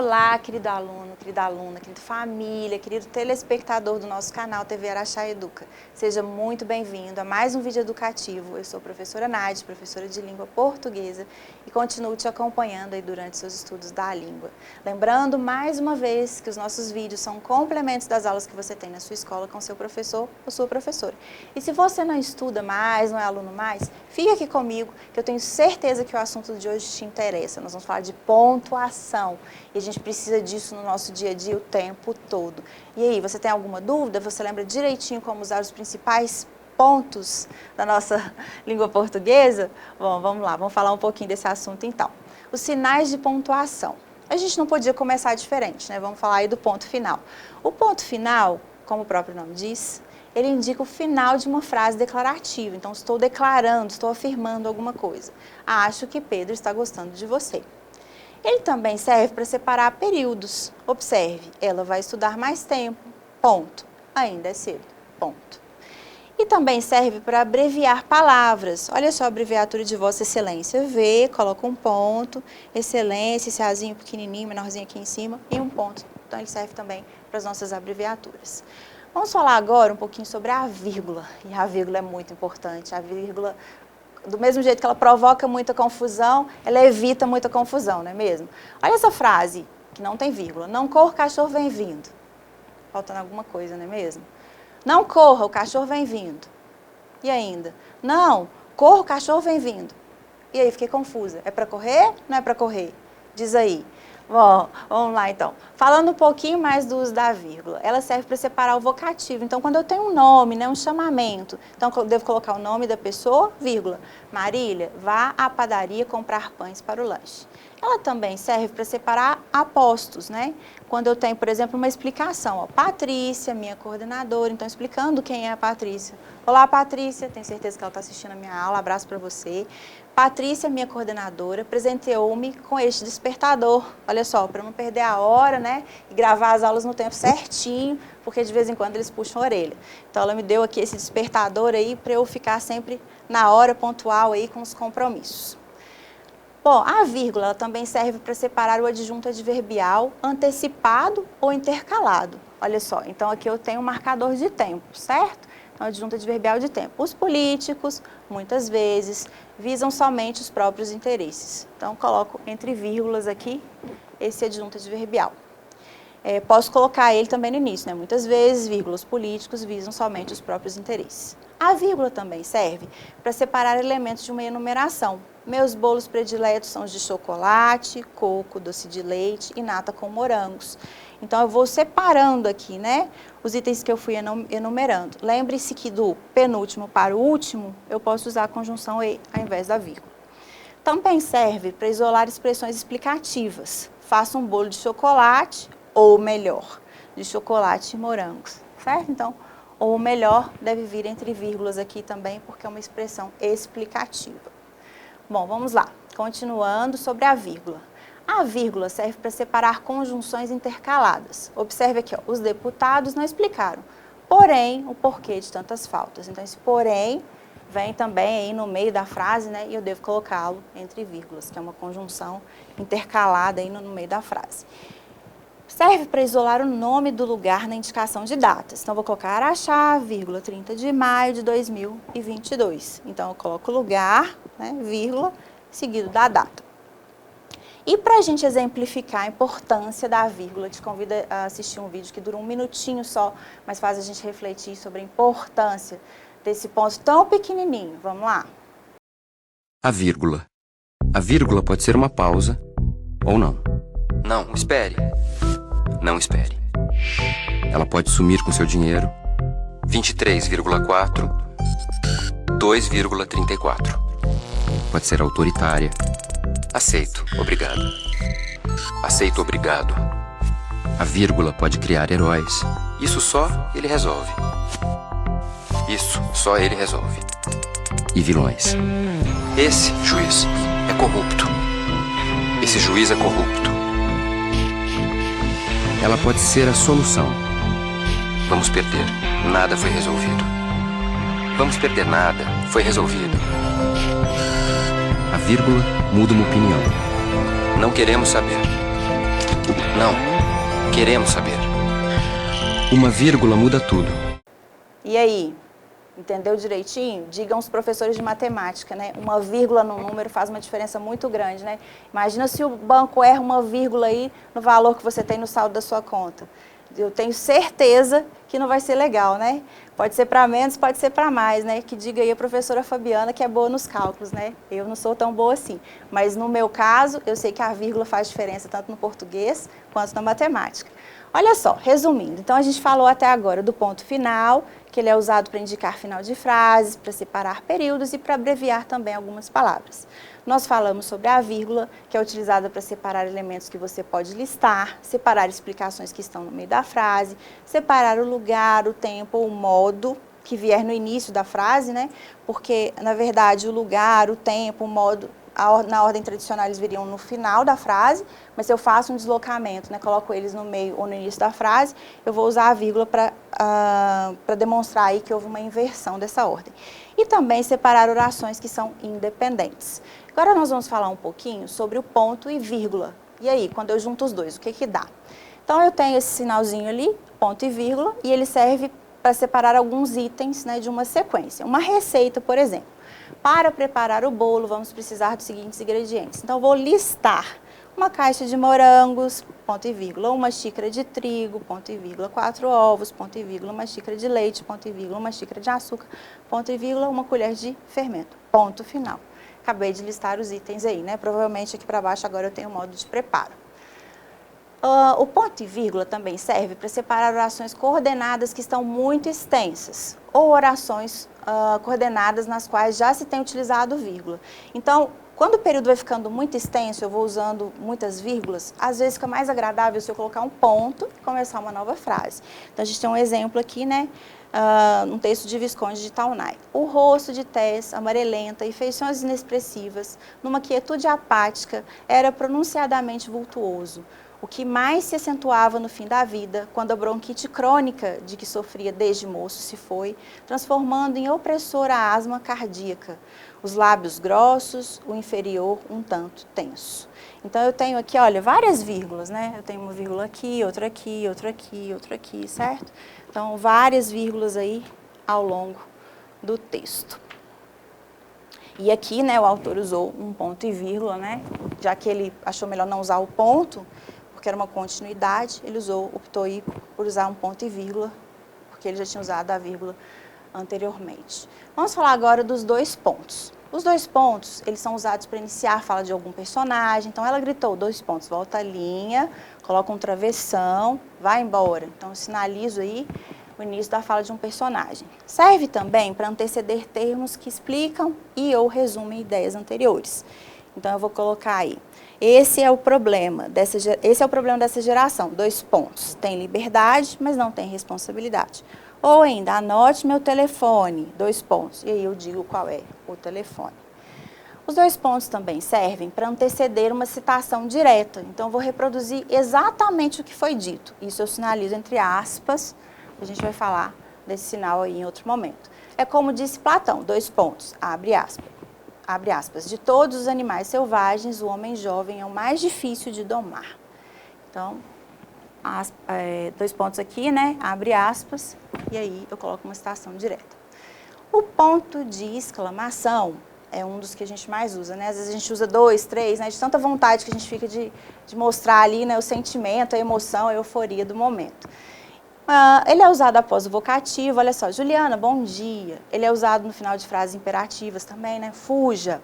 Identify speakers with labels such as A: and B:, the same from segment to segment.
A: Olá, querido aluno, querida aluna, querida família, querido telespectador do nosso canal TV Araxá Educa. Seja muito bem-vindo a mais um vídeo educativo. Eu sou a professora Nádia, professora de língua portuguesa, e continuo te acompanhando aí durante seus estudos da língua. Lembrando mais uma vez que os nossos vídeos são complementos das aulas que você tem na sua escola com seu professor ou sua professora. E se você não estuda mais, não é aluno mais, fica aqui comigo que eu tenho certeza que o assunto de hoje te interessa. Nós vamos falar de pontuação. E a gente precisa disso no nosso dia a dia o tempo todo. E aí, você tem alguma dúvida? Você lembra direitinho como usar os principais pontos da nossa língua portuguesa? Bom, vamos lá, vamos falar um pouquinho desse assunto então. Os sinais de pontuação. A gente não podia começar diferente, né? Vamos falar aí do ponto final. O ponto final, como o próprio nome diz, ele indica o final de uma frase declarativa. Então, estou declarando, estou afirmando alguma coisa. Acho que Pedro está gostando de você. Ele também serve para separar períodos. Observe, ela vai estudar mais tempo, ponto. Ainda é cedo, ponto. E também serve para abreviar palavras. Olha só a abreviatura de Vossa Excelência. V, coloca um ponto, Excelência, esse azinho pequenininho, menorzinho aqui em cima, e um ponto. Então, ele serve também para as nossas abreviaturas. Vamos falar agora um pouquinho sobre a vírgula. E a vírgula é muito importante. A vírgula, do mesmo jeito que ela provoca muita confusão, ela evita muita confusão, não é mesmo? Olha essa frase, que não tem vírgula. Não corra, o cachorro vem vindo. Faltando alguma coisa, não é mesmo? Não corra, o cachorro vem vindo. E ainda? Não, corra, o cachorro vem vindo. E aí, fiquei confusa. É para correr? Não é para correr? Diz aí. Bom, vamos lá então. Falando um pouquinho mais do uso da vírgula, ela serve para separar o vocativo. Então, quando eu tenho um nome, né, um chamamento, então eu devo colocar o nome da pessoa, vírgula. Marília, vá à padaria comprar pães para o lanche. Ela também serve para separar apostos, né? Quando eu tenho, por exemplo, uma explicação, ó, Patrícia, minha coordenadora, então explicando quem é a Patrícia. Olá, Patrícia, tenho certeza que ela está assistindo a minha aula, abraço para você. Patrícia, minha coordenadora, presenteou-me com este despertador. Olha só, para não perder a hora, né? E gravar as aulas no tempo certinho, porque de vez em quando eles puxam a orelha. Então, ela me deu aqui esse despertador aí para eu ficar sempre na hora pontual aí com os compromissos. Bom, a vírgula ela também serve para separar o adjunto adverbial antecipado ou intercalado. Olha só, então aqui eu tenho um marcador de tempo, certo? Então, adjunto adverbial de tempo. Os políticos, muitas vezes, visam somente os próprios interesses. Então, coloco entre vírgulas aqui esse adjunto adverbial. Posso colocar ele também no início, né? Muitas vezes, vírgulas, políticos visam somente os próprios interesses. A vírgula também serve para separar elementos de uma enumeração. Meus bolos prediletos são os de chocolate, coco, doce de leite e nata com morangos. Então, eu vou separando aqui, né, os itens que eu fui enumerando. Lembre-se que do penúltimo para o último, eu posso usar a conjunção E ao invés da vírgula. Também serve para isolar expressões explicativas. Faça um bolo de chocolate, ou melhor, de chocolate e morangos, certo? Então, ou melhor deve vir entre vírgulas aqui também, porque é uma expressão explicativa. Bom, vamos lá. Continuando sobre a vírgula. A vírgula serve para separar conjunções intercaladas. Observe aqui, ó, os deputados não explicaram, porém, o porquê de tantas faltas. Então, esse porém vem também aí no meio da frase, né, e eu devo colocá-lo entre vírgulas, que é uma conjunção intercalada aí no meio da frase. Serve para isolar o nome do lugar na indicação de datas. Então, vou colocar Araxá, vírgula, 30 de maio de 2022. Então, eu coloco lugar, né, vírgula, seguido da data. E para a gente exemplificar a importância da vírgula, te convido a assistir um vídeo que dura um minutinho só, mas faz a gente refletir sobre a importância desse ponto tão pequenininho. Vamos lá?
B: A vírgula. A vírgula pode ser uma pausa ou não. Não, espere. Não espere. Ela pode sumir com seu dinheiro. 23,4, 2,34. Pode ser autoritária. Aceito, obrigado. Aceito, obrigado. A vírgula pode criar heróis. Isso só ele resolve. Isso só ele resolve. E vilões. Esse juiz é corrupto. Esse juiz é corrupto. Ela pode ser a solução. Vamos perder. Nada foi resolvido. Vamos perder nada. Foi resolvido. A vírgula muda uma opinião. Não queremos saber. Não. Queremos saber. Uma vírgula muda tudo.
A: E aí? Entendeu direitinho? Digam os professores de matemática, né? Uma vírgula no número faz uma diferença muito grande, né? Imagina se o banco erra uma vírgula aí no valor que você tem no saldo da sua conta. Eu tenho certeza que não vai ser legal, né? Pode ser para menos, pode ser para mais, né? Que diga aí a professora Fabiana que é boa nos cálculos, né? Eu não sou tão boa assim. Mas no meu caso, eu sei que a vírgula faz diferença tanto no português quanto na matemática. Olha só, resumindo, então a gente falou até agora do ponto final, que ele é usado para indicar final de frases, para separar períodos e para abreviar também algumas palavras. Nós falamos sobre a vírgula, que é utilizada para separar elementos que você pode listar, separar explicações que estão no meio da frase, separar o lugar, o tempo ou o modo que vier no início da frase, né? Porque, na verdade, o lugar, o tempo, o modo, na ordem tradicional eles viriam no final da frase, mas se eu faço um deslocamento, né, coloco eles no meio ou no início da frase, eu vou usar a vírgula para demonstrar aí que houve uma inversão dessa ordem. E também separar orações que são independentes. Agora nós vamos falar um pouquinho sobre o ponto e vírgula. E aí, quando eu junto os dois, o que que dá? Então eu tenho esse sinalzinho ali, ponto e vírgula, e ele serve para separar alguns itens, né, de uma sequência. Uma receita, por exemplo. Para preparar o bolo, vamos precisar dos seguintes ingredientes. Então, eu vou listar uma caixa de morangos, ponto e vírgula, uma xícara de trigo, ponto e vírgula, 4 ovos, ponto e vírgula, uma xícara de leite, ponto e vírgula, uma xícara de açúcar, ponto e vírgula, uma colher de fermento, ponto final. Acabei de listar os itens aí, né? Provavelmente aqui para baixo agora eu tenho o modo de preparo. O ponto e vírgula também serve para separar orações coordenadas que estão muito extensas ou orações coordenadas nas quais já se tem utilizado vírgula. Então, quando o período vai ficando muito extenso, eu vou usando muitas vírgulas, às vezes fica mais agradável se eu colocar um ponto e começar uma nova frase. Então, a gente tem um exemplo aqui, né? Um texto de Visconde de Taunay. O rosto de Tess, amarelenta e feições inexpressivas, numa quietude apática, era pronunciadamente vultuoso. O que mais se acentuava no fim da vida, quando a bronquite crônica de que sofria desde moço se foi, transformando em opressora asma cardíaca. Os lábios grossos, o inferior um tanto tenso. Então, eu tenho aqui, olha, várias vírgulas, né? Eu tenho uma vírgula aqui, outra aqui, outra aqui, outra aqui, certo? Então, várias vírgulas aí ao longo do texto. E aqui, né, o autor usou um ponto e vírgula, né? Já que ele achou melhor não usar o ponto, porque era uma continuidade, ele optou aí por usar um ponto e vírgula, porque ele já tinha usado a vírgula anteriormente. Vamos falar agora dos dois pontos. Os dois pontos, eles são usados para iniciar a fala de algum personagem. Então, ela gritou, 2 pontos, volta a linha, coloca um travessão, vai embora. Então, eu sinalizo aí o início da fala de um personagem. Serve também para anteceder termos que explicam e ou resumem ideias anteriores. Então, eu vou colocar aí. Esse é o problema dessa geração, 2 pontos. Tem liberdade, mas não tem responsabilidade. Ou ainda, anote meu telefone, 2 pontos. E aí eu digo qual é o telefone. Os 2 pontos também servem para anteceder uma citação direta. Então, eu vou reproduzir exatamente o que foi dito. Isso eu sinalizo entre aspas. A gente vai falar desse sinal aí em outro momento. É como disse Platão, 2 pontos, abre aspas. Abre aspas, de todos os animais selvagens, o homem jovem é o mais difícil de domar. Então, 2 pontos aqui, né? Abre aspas, e aí eu coloco uma citação direta. O ponto de exclamação é um dos que a gente mais usa, né? Às vezes a gente usa 2, 3, né? De tanta vontade que a gente fica de mostrar ali, né, o sentimento, a emoção, a euforia do momento. Ele é usado após o vocativo, olha só, Juliana, bom dia. Ele é usado no final de frases imperativas também, né? Fuja.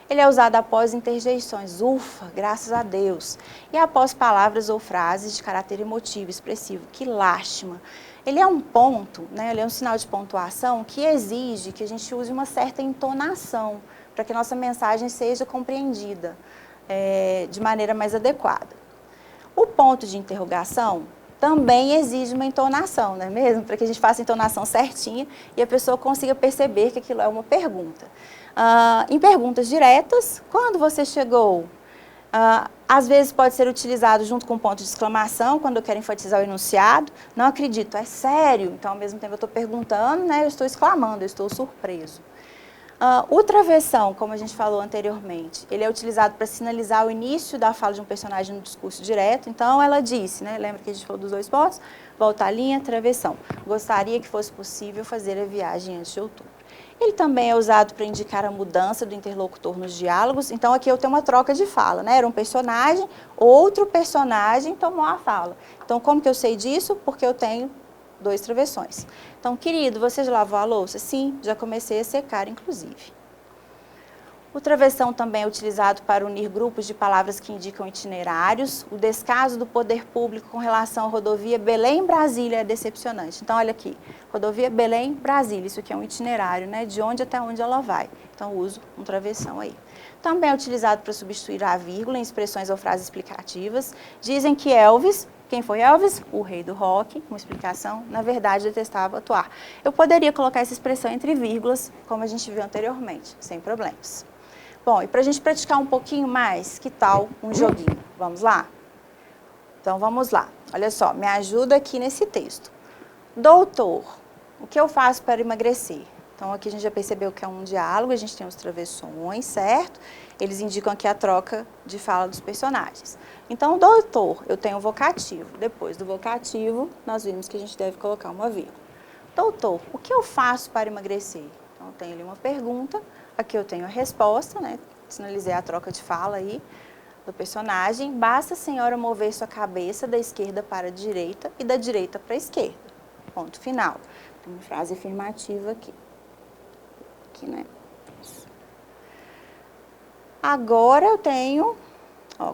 A: Ele é usado após interjeições, ufa, graças a Deus. E após palavras ou frases de caráter emotivo, expressivo, que lástima. Ele é um ponto, né? Ele é um sinal de pontuação que exige que a gente use uma certa entonação para que a nossa mensagem seja compreendida de maneira mais adequada. O ponto de interrogação também exige uma entonação, não é mesmo? Para que a gente faça a entonação certinha e a pessoa consiga perceber que aquilo é uma pergunta. Em perguntas diretas, quando você chegou? Às vezes pode ser utilizado junto com um ponto de exclamação, quando eu quero enfatizar o enunciado. Não acredito, é sério? Então, ao mesmo tempo eu estou perguntando, né, eu estou exclamando, eu estou surpreso. O travessão, como a gente falou anteriormente, ele é utilizado para sinalizar o início da fala de um personagem no discurso direto. Então, ela disse, né? Lembra que a gente falou dos 2 pontos? Volta à linha, travessão. Gostaria que fosse possível fazer a viagem antes de outubro. Ele também é usado para indicar a mudança do interlocutor nos diálogos. Então, aqui eu tenho uma troca de fala, né? Era um personagem, outro personagem tomou a fala. Então, como que eu sei disso? Porque eu tenho 2 travessões. Então, querido, você já lavou a louça? Sim, já comecei a secar, inclusive. O travessão também é utilizado para unir grupos de palavras que indicam itinerários. O descaso do poder público com relação à rodovia Belém-Brasília é decepcionante. Então, olha aqui, rodovia Belém-Brasília, isso aqui é um itinerário, né? De onde até onde ela vai. Então, uso um travessão aí. Também é utilizado para substituir a vírgula em expressões ou frases explicativas. Dizem que Elvis... Quem foi Elvis? O rei do rock, uma explicação, na verdade detestava atuar. Eu poderia colocar essa expressão entre vírgulas, como a gente viu anteriormente, sem problemas. Bom, e para a gente praticar um pouquinho mais, que tal um joguinho? Vamos lá? Então, vamos lá. Olha só, me ajuda aqui nesse texto. Doutor, o que eu faço para emagrecer? Então, aqui a gente já percebeu que é um diálogo, a gente tem os travessões, certo? Eles indicam aqui a troca de fala dos personagens. Então, doutor, eu tenho o vocativo. Depois do vocativo, nós vimos que a gente deve colocar uma vírgula. Doutor, o que eu faço para emagrecer? Então, eu tenho ali uma pergunta, aqui eu tenho a resposta, né? Sinalizei a troca de fala aí do personagem. Basta a senhora mover sua cabeça da esquerda para a direita e da direita para a esquerda. Ponto final. Tem uma frase afirmativa aqui. Né? Agora eu tenho,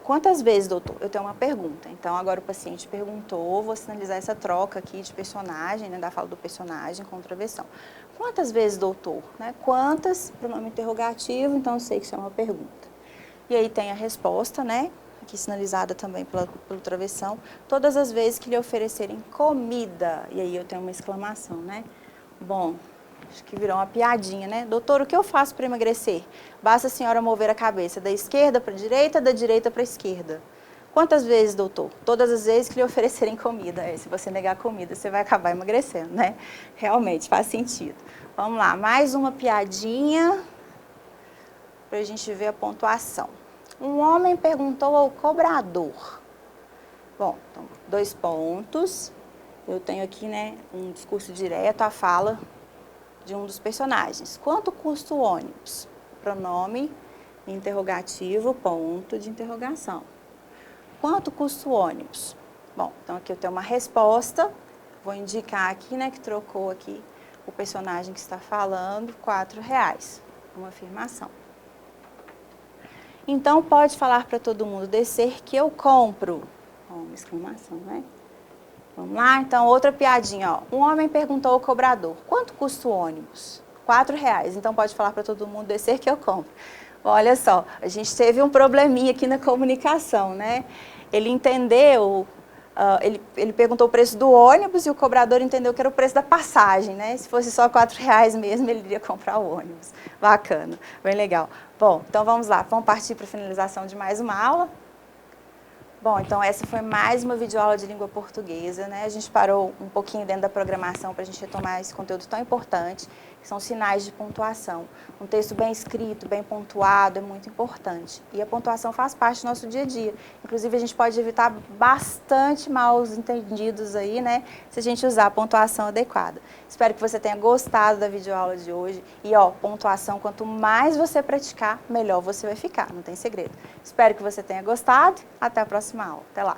A: quantas vezes, doutor? Eu tenho uma pergunta. Então, agora o paciente perguntou, vou sinalizar essa troca aqui de personagem, né, da fala do personagem com travessão. Quantas vezes, doutor? Né? Quantas, pronome interrogativo, então eu sei que isso é uma pergunta. E aí tem a resposta, né? Aqui sinalizada também pelo travessão. Todas as vezes que lhe oferecerem comida. E aí eu tenho uma exclamação, né? Bom... Acho que virou uma piadinha, né? Doutor, o que eu faço para emagrecer? Basta a senhora mover a cabeça da esquerda para a direita, da direita para a esquerda. Quantas vezes, doutor? Todas as vezes que lhe oferecerem comida. Se você negar comida, você vai acabar emagrecendo, né? Realmente, faz sentido. Vamos lá, mais uma piadinha para a gente ver a pontuação. Um homem perguntou ao cobrador. Bom, então, 2 pontos. Eu tenho aqui, né, um discurso direto, a fala de um dos personagens. Quanto custa o ônibus? Pronome interrogativo, ponto de interrogação. Quanto custa o ônibus? Bom, então aqui eu tenho uma resposta, vou indicar aqui, né, que trocou aqui o personagem que está falando, R$4, uma afirmação. Então, pode falar para todo mundo descer que eu compro. Uma exclamação, né? Vamos lá? Então, outra piadinha, ó. Um homem perguntou ao cobrador, quanto custa o ônibus? R$4. Então, pode falar para todo mundo descer que eu compro. Olha só, a gente teve um probleminha aqui na comunicação, né? Ele entendeu, ele perguntou o preço do ônibus e o cobrador entendeu que era o preço da passagem, né? Se fosse só R$4 mesmo, ele iria comprar o ônibus. Bacana, bem legal. Bom, então vamos lá, vamos partir para a finalização de mais uma aula. Bom, então essa foi mais uma videoaula de língua portuguesa, né? A gente parou um pouquinho dentro da programação para a gente retomar esse conteúdo tão importante, que são sinais de pontuação. Um texto bem escrito, bem pontuado, é muito importante. E a pontuação faz parte do nosso dia a dia. Inclusive, a gente pode evitar bastante maus entendidos aí, né? Se a gente usar a pontuação adequada. Espero que você tenha gostado da videoaula de hoje. E, ó, pontuação, quanto mais você praticar, melhor você vai ficar, não tem segredo. Espero que você tenha gostado. Até a próxima aula. Até lá!